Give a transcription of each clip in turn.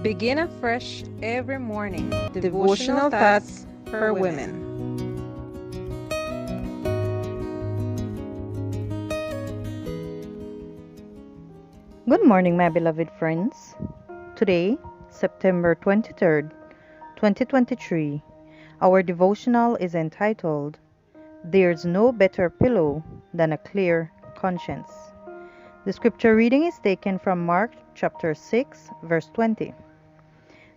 Begin afresh every morning. Devotional thoughts for women. Good morning, my beloved friends. Today, September 23rd, 2023, our devotional is entitled, There's No Better Pillow Than a Clear Conscience. The scripture reading is taken from Mark chapter 6, verse 20.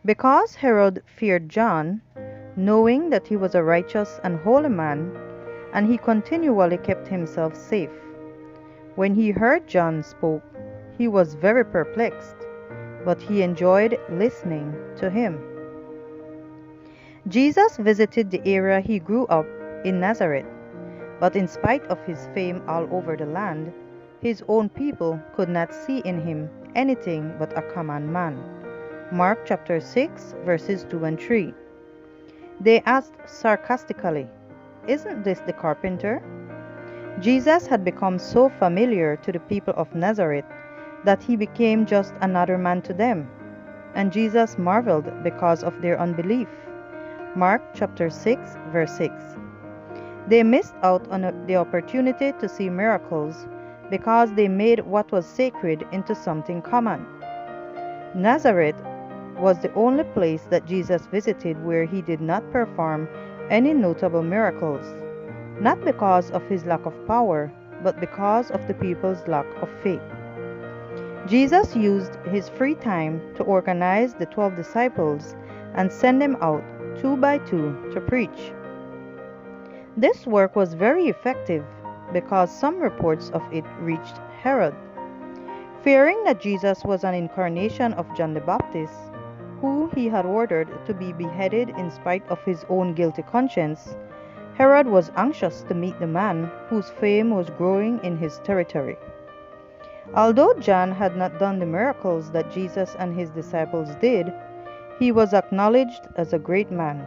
Because Herod feared John, knowing that he was a righteous and holy man, and he continually kept himself safe. When he heard John spoke, he was very perplexed, but he enjoyed listening to him. Jesus visited the area he grew up in, Nazareth, but in spite of his fame all over the land, his own people could not see in him anything but a common man. Mark chapter 6, verses 2 and 3. They asked sarcastically, "Isn't this the carpenter?" Jesus had become so familiar to the people of Nazareth that he became just another man to them, and Jesus marveled because of their unbelief. Mark chapter 6, verse 6. They missed out on the opportunity to see miracles because they made what was sacred into something common. Nazareth was the only place that Jesus visited where he did not perform any notable miracles, not because of his lack of power, but because of the people's lack of faith. Jesus used his free time to organize the 12 disciples and send them out 2 by 2 to preach. This work was very effective because some reports of it reached Herod. Fearing that Jesus was an incarnation of John the Baptist, who he had ordered to be beheaded in spite of his own guilty conscience, Herod was anxious to meet the man whose fame was growing in his territory. Although John had not done the miracles that Jesus and his disciples did, he was acknowledged as a great man,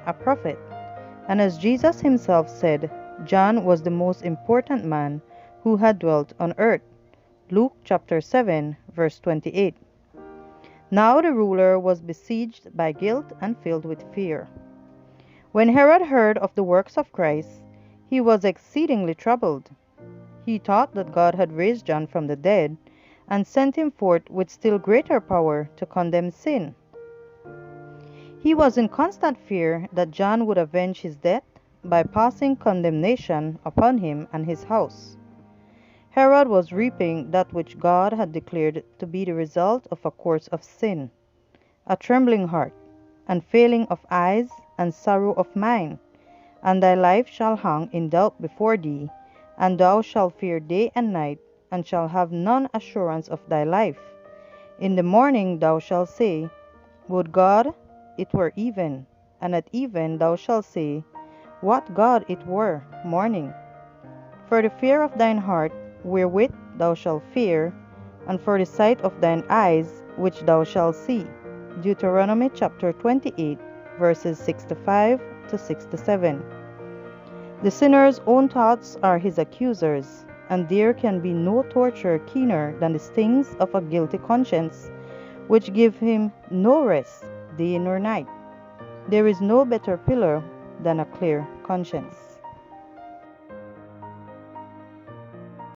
a prophet, and as Jesus himself said, John was the most important man who had dwelt on earth. Luke chapter 7, verse 28. Now the ruler was besieged by guilt and filled with fear. When Herod heard of the works of Christ, he was exceedingly troubled. He thought that God had raised John from the dead and sent him forth with still greater power to condemn sin. He was in constant fear that John would avenge his death by passing condemnation upon him and his house. Herod was reaping that which God had declared to be the result of a course of sin, a trembling heart, and failing of eyes, and sorrow of mind. And thy life shall hang in doubt before thee, and thou shalt fear day and night, and shalt have none assurance of thy life. In the morning thou shalt say, Would God it were even, and at even thou shalt say, What God it were morning. For the fear of thine heart, wherewith thou shalt fear, and for the sight of thine eyes, which thou shalt see. Deuteronomy chapter 28, verses 65 to 67. The sinner's own thoughts are his accusers, and there can be no torture keener than the stings of a guilty conscience, which give him no rest day nor night. There is no better pillow than a clear conscience.